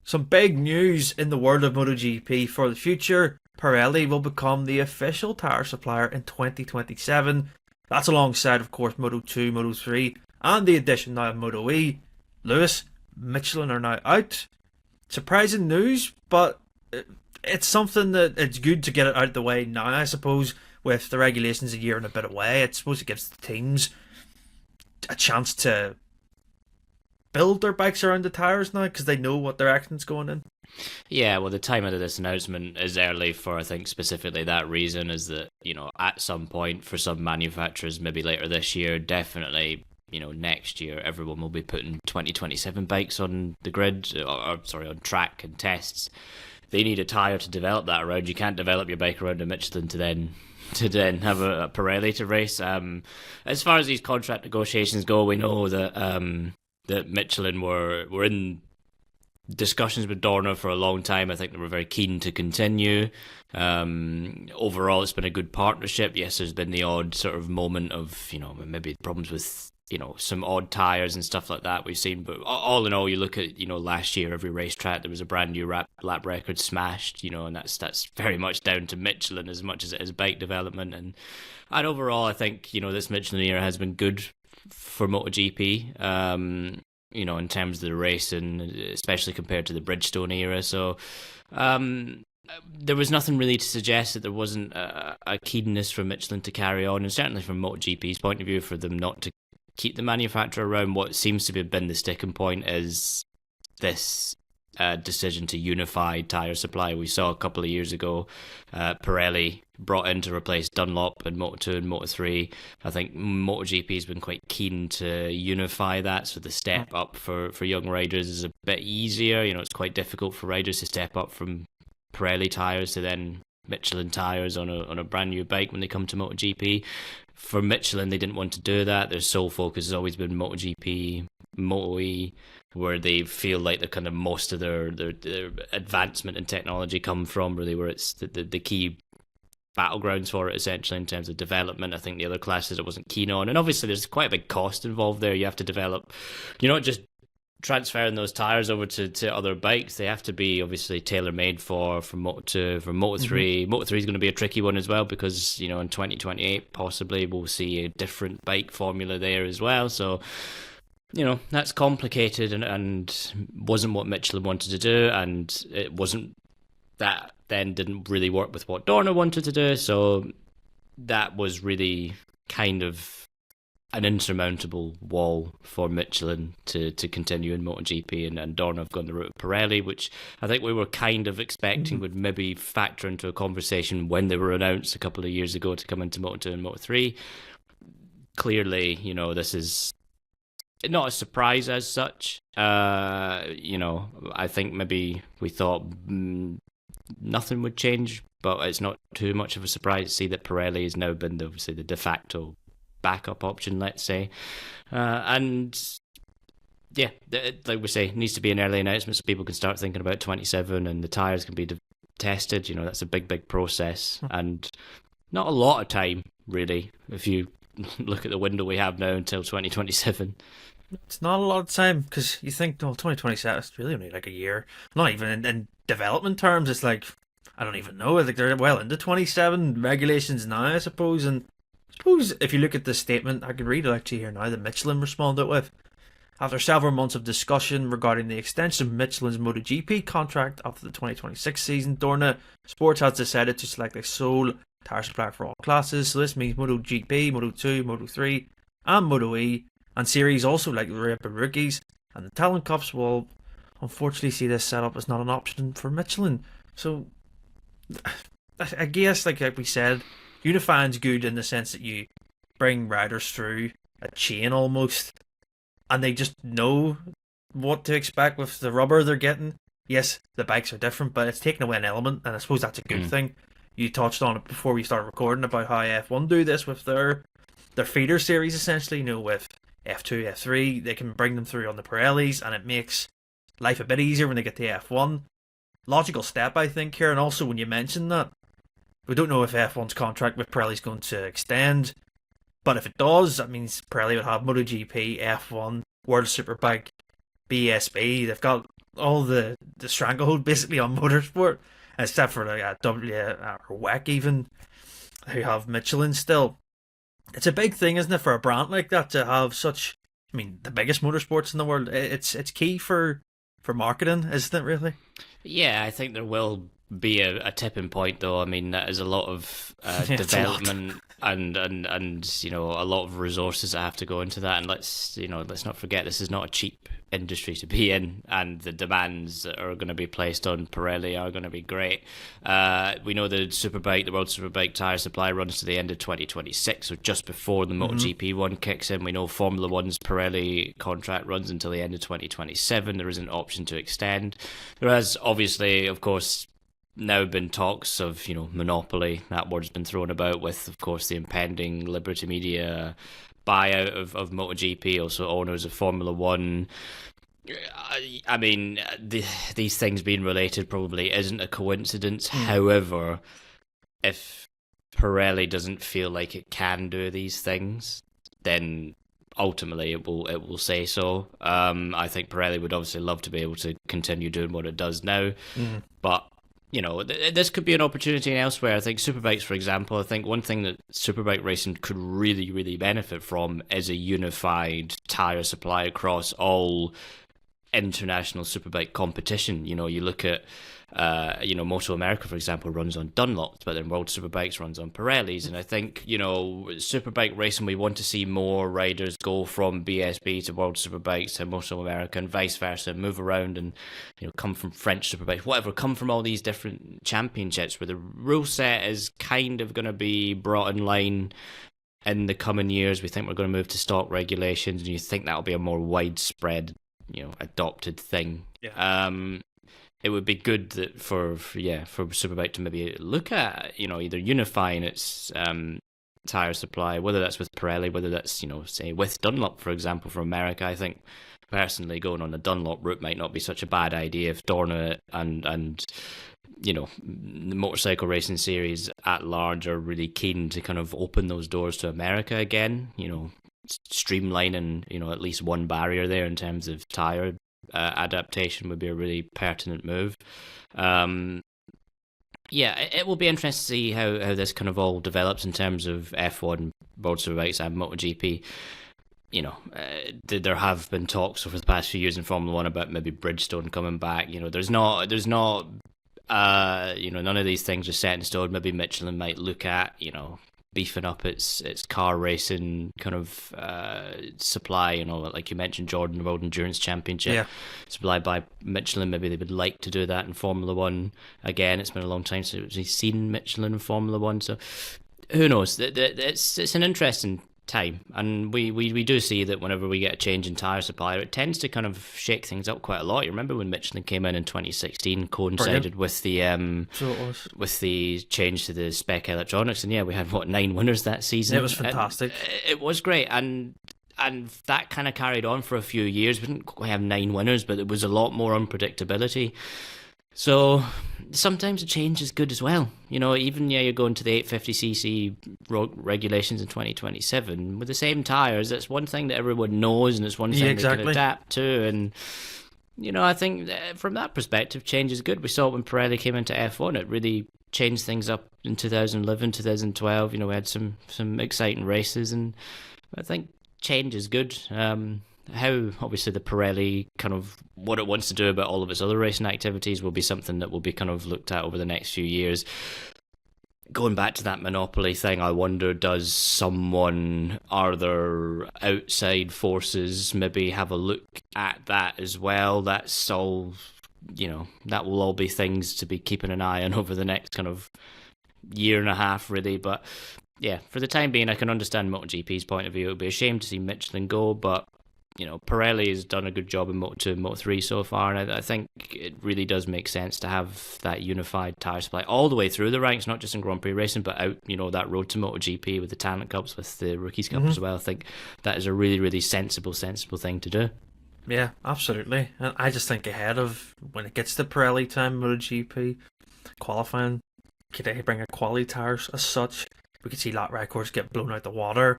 Some big news in the world of MotoGP for the future. Pirelli will become the official tyre supplier in 2027. That's alongside, of course, Moto2, Moto3, and the addition now of MotoE. Lewis, Michelin are now out. Surprising news, but it's something that it's good to get it out of the way now, I suppose, with the regulations a year and a bit away. I suppose it gives the teams a chance to build their bikes around the tyres now because they know what direction's going in. Yeah, well, the timing of this announcement is early for, I think, specifically that reason is that, at some point for some manufacturers, maybe later this year, definitely, next year, everyone will be putting 2027 bikes on the grid, on track and tests. They need a tyre to develop that around. You can't develop your bike around a Michelin to then have a Pirelli to race. As far as these contract negotiations go, we know that that Michelin were in discussions with Dorna for a long time. I think they were very keen to continue. Overall, it's been a good partnership. Yes, there's been the odd sort of moment of, maybe problems with, some odd tyres and stuff like that we've seen. But all in all, you look at, last year, every racetrack, there was a brand new lap record smashed, and that's very much down to Michelin as much as it is bike development. And overall, I think, this Michelin era has been good for MotoGP. In terms of the racing, especially compared to the Bridgestone era. So there was nothing really to suggest that there wasn't a keenness for Michelin to carry on, and certainly from MotoGP's point of view, for them not to keep the manufacturer around. What seems to have been the sticking point is this decision to unify tyre supply. We saw a couple of years ago Pirelli brought in to replace Dunlop in Moto2 and Moto3. I think MotoGP has been quite keen to unify that, so the step up for young riders is a bit easier. It's quite difficult for riders to step up from Pirelli tyres to then Michelin tyres on a brand new bike when they come to MotoGP. For Michelin, they didn't want to do that. Their sole focus has always been MotoGP, MotoE, where they feel like the kind of most of their advancement in technology come from, really, where it's the key battlegrounds for it, essentially, in terms of development. I think the other classes it wasn't keen on. And obviously there's quite a big cost involved there. You have to develop, you're not just transferring those tyres over to other bikes. They have to be obviously tailor-made for Moto2, for Moto3. Moto3 is going to be a tricky one as well because, in 2028 possibly we'll see a different bike formula there as well. So, that's complicated and wasn't what Michelin wanted to do, and it wasn't that then didn't really work with what Dorna wanted to do. So that was really kind of an insurmountable wall for Michelin to continue in MotoGP, and Dorna have gone the route of Pirelli, which I think we were kind of expecting would maybe factor into a conversation when they were announced a couple of years ago to come into Moto2 and Moto3. Clearly, this is not a surprise as such. I think maybe we thought nothing would change, but it's not too much of a surprise to see that Pirelli has now been obviously the de facto backup option, let's say. And yeah, like we say, it needs to be an early announcement so people can start thinking about 27 and the tyres can be tested. That's a big process and not a lot of time, really, if you look at the window we have now until 2027. It's not a lot of time because you think, 2027 is really only like a year. Not even in development terms, it's like, I don't even know. I think they're well into 27 regulations now, I suppose. And I suppose if you look at the statement, I can read it actually here now, that Michelin responded with. After several months of discussion regarding the extension of Michelin's MotoGP contract after the 2026 season, Dorna Sports has decided to select a sole tyre supplier for all classes. So this means MotoGP, Moto2, Moto3 and MotoE, and series also like the Rapid Rookies and the Talent Cups will unfortunately see this setup as not an option for Michelin. So I guess like we said, unifying's good in the sense that you bring riders through a chain almost, and they just know what to expect with the rubber they're getting. Yes, the bikes are different, but it's taking away an element, and I suppose that's a good thing. You touched on it before we started recording about how F1 do this with their feeder series, essentially. With F2, F3, they can bring them through on the Pirellis, and it makes life a bit easier when they get to F1. Logical step, I think, here. And also, when you mention that, we don't know if F1's contract with Pirelli is going to extend, but if it does, that means Pirelli would have MotoGP, F1, World Superbike, BSB. They've got all the stranglehold basically on motorsport, except for like a W or WEC even, who have Michelin still. It's a big thing, isn't it, for a brand like that to have such? I mean, the biggest motorsports in the world. It's key for marketing, isn't it? Really? Yeah, I think there will be a tipping point, though. I mean, that is a lot of Yeah, it's a lot. development and you know, a lot of resources that have to go into that. And let's not forget, this is not a cheap industry to be in, and the demands that are going to be placed on Pirelli are going to be great. We know the World Superbike Tyre supply runs to the end of 2026, so just before the MotoGP one kicks in. We know Formula One's Pirelli contract runs until the end of 2027. There is an option to extend. There has obviously, of course, now been talks of, you know, monopoly. That word's been thrown about with, of course, the impending Liberty Media buyout of MotoGP, also owners of Formula One. I mean, these things being related probably isn't a coincidence. However, if Pirelli doesn't feel like it can do these things, then ultimately it will say so. I think Pirelli would obviously love to be able to continue doing what it does now, but you know, this could be an opportunity elsewhere. I think Superbikes, for example, I think one thing that Superbike racing could really, really benefit from is a unified tyre supply across all international Superbike competition. You know, you look at, you know, Moto America, for example, runs on Dunlops, but then World Superbikes runs on Pirellis. And I think, you know, Superbike racing, we want to see more riders go from BSB to World Superbikes to Moto America and vice versa, move around and, you know, come from French Superbikes, whatever, come from all these different championships where the rule set is kind of going to be brought in line in the coming years. We think we're going to move to stock regulations, and you think that'll be a more widespread, you know, adopted thing. Yeah. It would be good that for Superbike to maybe look at, you know, either unifying its tire supply, whether that's with Pirelli, whether that's, you know, say with Dunlop, for example, for America. I think personally going on the Dunlop route might not be such a bad idea if Dorna and you know, the motorcycle racing series at large are really keen to kind of open those doors to America again, you know, streamlining, you know, at least one barrier there in terms of tire adaptation would be a really pertinent move. Yeah, it will be interesting to see how this kind of all develops in terms of F1, World Superbikes and MotoGP. You know, there have been talks over the past few years in Formula One about maybe Bridgestone coming back. You know, there's not, you know, none of these things are set in stone. Maybe Michelin might look at, you know, beefing up its car racing kind of supply, you know, like you mentioned, Jordan World Endurance Championship, supplied by Michelin. Maybe they would like to do that in Formula One again. It's been a long time since we've seen Michelin in Formula One, so who knows? It's an interesting time, and we do see that whenever we get a change in tyre supplier, it tends to kind of shake things up quite a lot. You remember when Michelin came in 2016, coincided with the So it was. with the change to the spec electronics, and yeah, we had 9 winners that season. It was fantastic. It was great, and that kind of carried on for a few years. We didn't quite have 9 winners, but there was a lot more unpredictability. So sometimes a change is good as well. You know, even you're going to the 850cc regulations in 2027 with the same tyres. That's one thing that everyone knows, and it's one thing they can adapt to. And you know, I think from that perspective, change is good. We saw it when Pirelli came into F1. It really changed things up in 2011, 2012. You know, we had some exciting races, and I think change is good. How obviously the Pirelli kind of what it wants to do about all of its other racing activities will be something that will be kind of looked at over the next few years. Going back to that monopoly thing, I wonder, are there outside forces maybe have a look at that as well? That's all, you know, that will all be things to be keeping an eye on over the next kind of year and a half, really. But yeah, for the time being, I can understand MotoGP's point of view. It would be a shame to see Michelin go, but you know, Pirelli has done a good job in Moto2 and Moto3 so far, and I think it really does make sense to have that unified tyre supply all the way through the ranks, not just in Grand Prix racing, but out, you know, that road to MotoGP with the Talent Cups, with the Rookies Cup as well. I think that is a really, really sensible thing to do. Yeah, absolutely. And I just think ahead of when it gets to Pirelli time, MotoGP qualifying, could they bring a quality tyres as such? We could see lap records get blown out the water.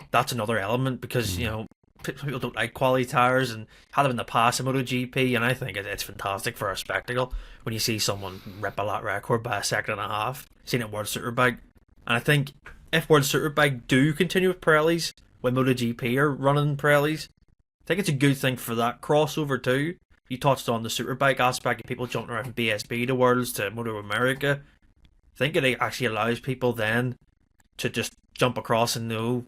That's another element because, you know, people don't like quality tyres and had them in the past in MotoGP, and I think it's fantastic for a spectacle when you see someone rip a lap record by a second and a half. Seen it in World Superbike, and I think if World Superbike do continue with Pirellis when MotoGP are running Pirellis, I think it's a good thing for that crossover too. You touched on the Superbike aspect of people jumping around from BSB to Worlds to Moto America. I think it actually allows people then to just jump across and know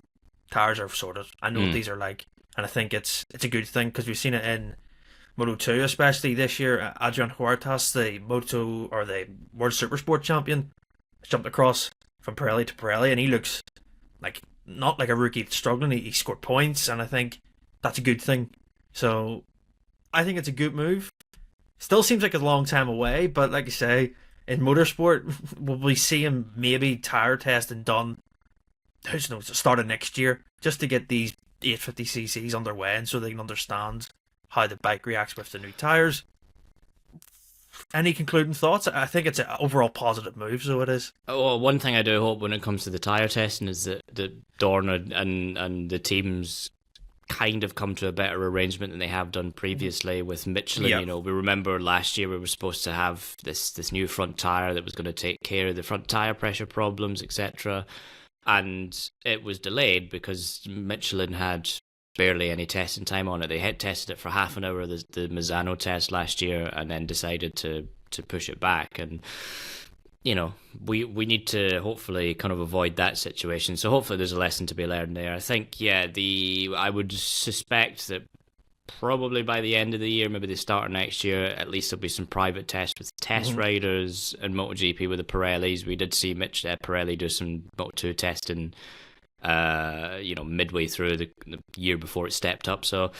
tires are sorted. I know what these are like, and I think it's a good thing because we've seen it in Moto2, especially this year. Adrian Huertas, the Moto or the World Supersport champion, jumped across from Pirelli to Pirelli, and he looks like not like a rookie struggling. He scored points, and I think that's a good thing. So I think it's a good move. Still seems like a long time away, but like I say, in motorsport, will we see him maybe tire testing done? Who knows? The start of next year, just to get these 850cc's underway, and so they can understand how the bike reacts with the new tires. Any concluding thoughts? I think it's an overall positive move, so it is. Oh, one thing I do hope when it comes to the tyre testing is that Dorna and the teams kind of come to a better arrangement than they have done previously with Michelin. Yeah. You know, we remember last year we were supposed to have this new front tyre that was going to take care of the front tyre pressure problems, etc. And it was delayed because Michelin had barely any testing time on it. They had tested it for half an hour, the Misano test last year, and then decided to push it back. And you know, we need to hopefully kind of avoid that situation. So hopefully there's a lesson to be learned there. I think, yeah, I would suspect that probably by the end of the year, maybe the start of next year, at least there'll be some private tests with test riders and MotoGP with the Pirellis. We did see Pirelli do some Moto2 testing, midway through the year before it stepped up. So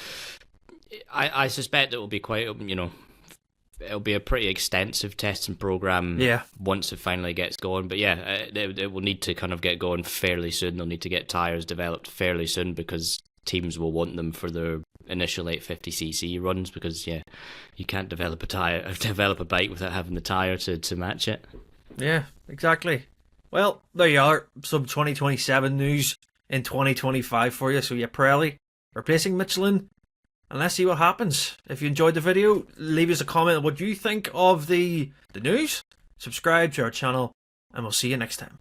I suspect it will be quite, it'll be a pretty extensive testing program once it finally gets going. But yeah, it will need to kind of get going fairly soon. They'll need to get tyres developed fairly soon because teams will want them for their initial 850cc runs, because you can't develop a bike without having the tyre to match it. Yeah, exactly. Well, there you are, some 2027 news in 2025 for you. So yeah, Pirelli replacing Michelin, and let's see what happens. If you enjoyed the video, leave us a comment on what you think of the news, subscribe to our channel, and we'll see you next time.